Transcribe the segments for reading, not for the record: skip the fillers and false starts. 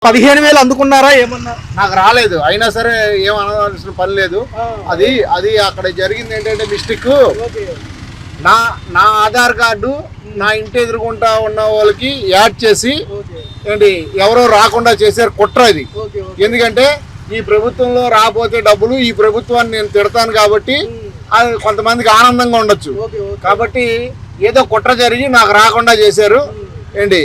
15,000 అందుకున్నారా ఏమన్నా? నాకు రాలేదు, అయినా సరే ఏం అనవలసిన పని లేదు. అది అక్కడ జరిగింది ఏంటంటే మిస్టేక్, నా ఆధార్ కార్డు నా ఇంటి ఎదురుకుంటా ఉన్న వాళ్ళకి యాడ్ చేసి ఏంటి ఎవరో రాకుండా చేశారు. కుట్ర ఇది. ఎందుకంటే ఈ ప్రభుత్వంలో రాకపోతే డబ్బులు ఈ ప్రభుత్వాన్ని నేను తిడతాను కాబట్టి అది కొంతమందికి ఆనందంగా ఉండొచ్చు కాబట్టి ఏదో కుట్ర జరిగి నాకు రాకుండా చేశారు ఏంటి,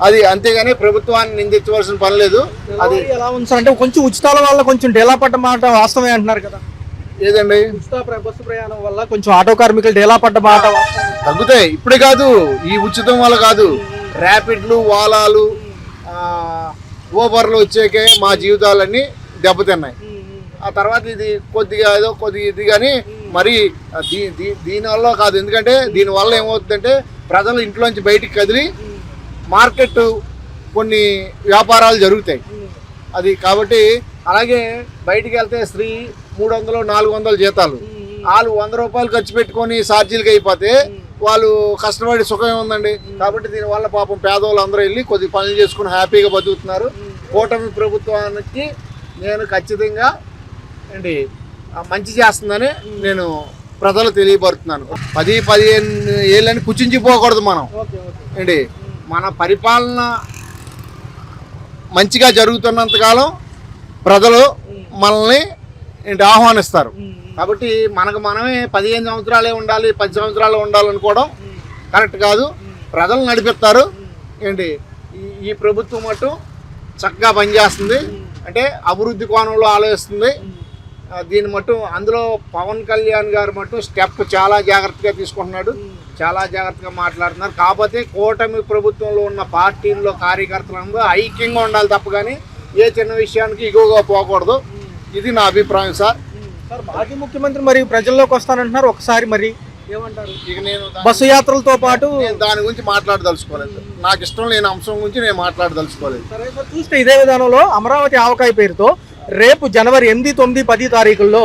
అది అంతేగాని ప్రభుత్వాన్ని నిందించవలసిన పని లేదు. అది ఎలా ఉంది అంటే కొంచెం ఉచితాల వల్ల కొంచెం డేలా పడ్డ మాట వాస్తవమే అంటున్నారు కదా. ఏదండి, ఉచిత బస్సు ప్రయాణం వల్ల కొంచెం ఆటో కార్మికులు డేలా పడ్డ మాట తగ్గుతాయి. ఇప్పుడే కాదు, ఈ ఉచితం వల్ల కాదు, ర్యాపిడ్లు, వాలాలు, ఊబర్లు వచ్చాకే మా జీవితాలన్నీ దెబ్బతిన్నాయి. ఆ తర్వాత ఇది కొద్దిగా ఇది కానీ మరి దీనివల్ల కాదు. ఎందుకంటే దీనివల్ల ఏమవుతుందంటే ప్రజలు ఇంట్లోంచి బయటికి కదిలి మార్కెట్ కొన్ని వ్యాపారాలు జరుగుతాయి. అది కాబట్టి అలాగే బయటికి వెళ్తే స్త్రీ 300-400 జీతాలు, వాళ్ళు 100 రూపాయలు ఖర్చు పెట్టుకొని ఛార్జీలకి అయిపోతే వాళ్ళు కష్టపడి సుఖం ఉందండి. కాబట్టి దీనివల్ల పాపం పేదవాళ్ళు అందరూ వెళ్ళి కొద్ది పనులు చేసుకుని హ్యాపీగా బతుకుతున్నారు. కూటమి ప్రభుత్వానికి నేను ఖచ్చితంగా ఏంటి మంచి చేస్తుందని నేను ప్రజలు తెలియపరుస్తున్నాను. 10-15 ఏళ్ళని పుచ్చించిపోకూడదు మనం ఏంటి. మన పరిపాలన మంచిగా జరుగుతున్నంతకాలం ప్రజలు మనల్ని ఏంటి ఆహ్వానిస్తారు. కాబట్టి మనమే 15 సంవత్సరాలే ఉండాలి, 10 సంవత్సరాలు ఉండాలనుకోవడం కరెక్ట్ కాదు. ప్రజలు నడిపిస్తారు ఏంటి. ఈ ప్రభుత్వం మటు చక్కగా పనిచేస్తుంది, అంటే అభివృద్ధి కోణంలో ఆలోచిస్తుంది. దీని మటు అందులో పవన్ కళ్యాణ్ గారు మటు స్టెప్ చాలా జాగ్రత్తగా తీసుకుంటున్నాడు, చాలా జాగ్రత్తగా మాట్లాడుతున్నారు. కాకపోతే కూటమి ప్రభుత్వంలో ఉన్న పార్టీల్లో కార్యకర్తలందరూ ఐక్యంగా ఉండాలి తప్ప కానీ ఏ చిన్న విషయానికి ఇగోగా పోకూడదు. ఇది నా అభిప్రాయం సార్. మాజీ ముఖ్యమంత్రి మరి ప్రజల్లోకి వస్తానంటున్నారు, ఒకసారి మరి ఏమంటారు? ఇక నేను బస్సు యాత్రలతో పాటు దాని గురించి మాట్లాడదలుచుకోలేదు. నాకు ఇష్టం లేని అంశం గురించి నేను మాట్లాడదలుచుకోలేదు. చూస్తే ఇదే విధానంలో అమరావతి ఆవకాయ పేరుతో రేపు జనవరి 8, 9, 10 తారీఖుల్లో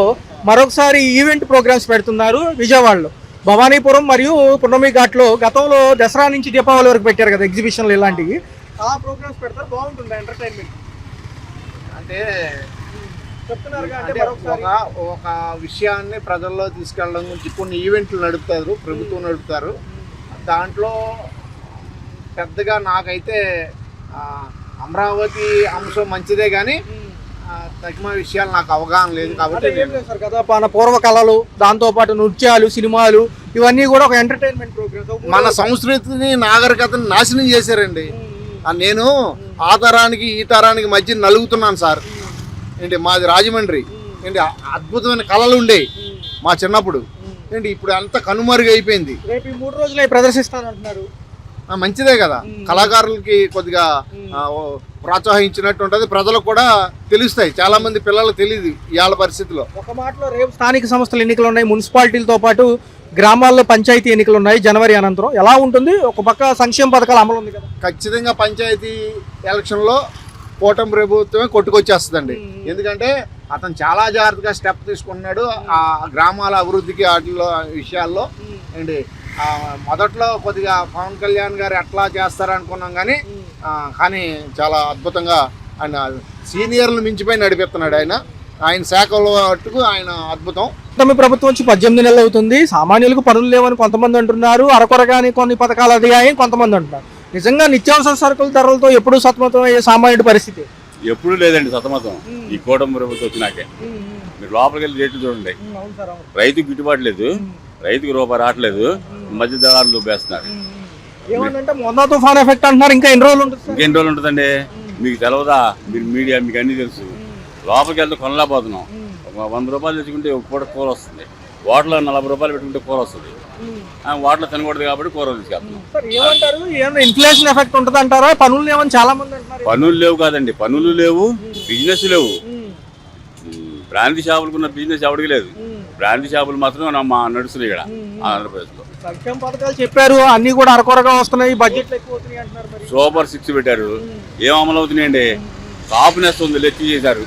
మరొకసారి ఈవెంట్ ప్రోగ్రామ్స్ పెడుతున్నారు విజయవాడలో. భవానీపురం మరియు పున్నమి ఘాట్లో గతంలో దసరా నుంచి దీపావళి వరకు పెట్టారు కదా ఎగ్జిబిషన్లు, ఇలాంటివి ఆ ప్రోగ్రామ్స్ పెడతారు. బాగుంటుంది ఎంటర్టైన్మెంట్ అంటే ఒక విషయాన్ని ప్రజల్లో తీసుకెళ్ళడం గురించి కొన్ని ఈవెంట్లు నడుపుతారు, ప్రభుత్వం నడుపుతారు. దాంట్లో పెద్దగా నాకైతే అమరావతి అంశం మంచిదే కానీ తగిన విషయాలు నాకు అవగాహన లేదు. కాబట్టి కదా మన పూర్వకళలు, దాంతోపాటు నృత్యాలు, సినిమాలు ఇవన్నీ కూడా ఒక ఎంటర్టైన్మెంట్ ప్రోగ్రామ్. మన సంస్కృతిని, నాగరికతని నాశనం చేశారండి. నేను ఆ తరానికి ఈ తరానికి మధ్య నలుగుతున్నాను సార్ ఏంటి. మాది రాజమండ్రి ఏంటి, అద్భుతమైన కళలు ఉండేవి మా చిన్నప్పుడు ఏంటి. ఇప్పుడు అంతా కనుమరుగు అయిపోయింది. రేపు 3 రోజులు ప్రదర్శిస్తానంటున్నారు, మంచిదే కదా. కళాకారులకి కొద్దిగా ప్రోత్సహించినట్టు ఉంటుంది, ప్రజలకు కూడా తెలుస్తాయి. చాలా మంది పిల్లలకు తెలియదు ఇవాళ పరిస్థితిలో. ఒక మాటలో రేపు స్థానిక సంస్థల ఎన్నికలు ఉన్నాయి, మున్సిపాలిటీలతో పాటు గ్రామాల్లో పంచాయతీ ఎన్నికలు ఉన్నాయి జనవరి అనంతరం. ఎలా ఉంటుంది? ఒక పక్క సంక్షేమ పథకాలు అమలు ఉంది కదా. ఖచ్చితంగా పంచాయతీ ఎలక్షన్లో కూటమి ప్రభుత్వమే కొట్టుకొచ్చేస్తుందండి. ఎందుకంటే అతను చాలా జాగ్రత్తగా స్టెప్ తీసుకున్నాడు ఆ గ్రామాల అభివృద్ధికి, వాటిలో విషయాల్లో ఏంటి. మొదట్లో కొద్దిగా పవన్ కళ్యాణ్ గారు ఎట్లా చేస్తారనుకున్నాం కానీ చాలా అద్భుతంగా ఆయన సీనియర్లు మించిపోయి నడిపిస్తున్నాడు. ఆయన శాఖలో మట్టుకు ఆయన అద్భుతం. మీ ప్రభుత్వం వచ్చి 18 నెలలు అవుతుంది. సామాన్యులకు పనులు లేవని కొంతమంది అంటున్నారు, అరకొరగాని కొన్ని పథకాలు అదిగాయని కొంతమంది అంటున్నారు. నిజంగా నిత్యావసర సరుకుల ధరలతో ఎప్పుడు సతమతం అయ్యే సామాన్యుడి పరిస్థితి ఎప్పుడు లేదండి. సతమతం ఈ కూటమి ప్రభుత్వం వచ్చినాకే. మీరు లోపలికి వెళ్ళి రేట్లు చూడండి. రైతుకు గిట్టుబాటు లేదు, రైతుకు రూపాయి రావట్లేదు, మధ్య దళాలు దొబ్బేస్తున్నారు. ఏమంటే మొన్న తుఫాన్ ఎఫెక్ట్ అంటున్నారు. ఇంకా ఎన్ని రోజులు ఉంటుంది? ఇంకెన్ని రోజులు ఉంటుందండి? మీకు తెలవదా? మీరు మీడియా, మీకు అన్ని తెలుసు. లోపలికి వెళ్తే కొనలేకపోతున్నాం. 100 రూపాయలు తెచ్చుకుంటే ఒక పూట కూర వస్తుంది, వాటర్లో 40 రూపాయలు పెట్టుకుంటే కూర వస్తుంది. వాటర్లో తినకూడదు కాబట్టి కూర తీసుకెళ్తున్నాం. ఇన్ఫ్లేషన్ ఎఫెక్ట్ ఉంటుంది అంటారా? పనులు లేవని చాలా మంది అంటున్నారు. పనులు లేవు కాదండి, పనులు లేవు, బిజినెస్ లేవు. బ్రాంతి షాపులకున్న బిజినెస్ ఎవరికి లేదు. బ్రాంతి షాపులు మాత్రం మా నడుస్తున్నాయి ఇక్కడ ఆంధ్రప్రదేశ్ లో. సంక్షేమ పథకాలు చెప్పారు, అన్ని కూడా అరకొరగా వస్తున్నాయి, బడ్జెట్ ఎక్కువ అవుతున్నాయి అంటున్నారు. సూపర్ 6 పెట్టారు, ఏం అమలు అవుతున్నాయండి? కాపు నేస్తుంది లెక్కి చేశారు.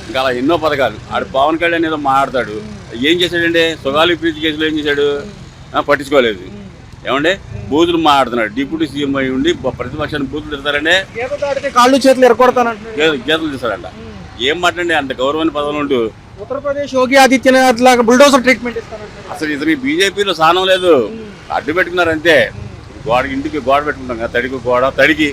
ఇంకా అలా ఎన్నో పథకాలు. ఆడు పవన్ కళ్యాణ్ ఏదో మాట్లాడతాడు, ఏం చేశాడండి? సుగాలి ప్రీతి కేసులో ఏం చేశాడు? పట్టించుకోలేదు. ఏమండి బూతులు మాట్లాడుతున్నాడు. డిప్యూటీ సీఎం అయి ఉండి ప్రతిపక్షాన్ని బూతులు తిడతారనే గీత దాటితే కాళ్ళు చేతులు ఎరగొడతానంటున్నాడు. గీతలు తీస్తారంట. ఏం మాట్లాడి అంత గౌరవమైన పదవులు ఉంటూ ఉత్తరప్రదేశ్ యోగి ఆదిత్యనాథ్ లాగా బుల్డోజర్ ట్రీట్మెంట్ ఇస్తానంటున్నాడు. అసలు ఇతని బీజేపీలో స్థానం లేదు, అడ్డు పెట్టుకున్నారు అంతే. ఇంటికి గోడ పెట్టుకుంటాం కదా, తడికి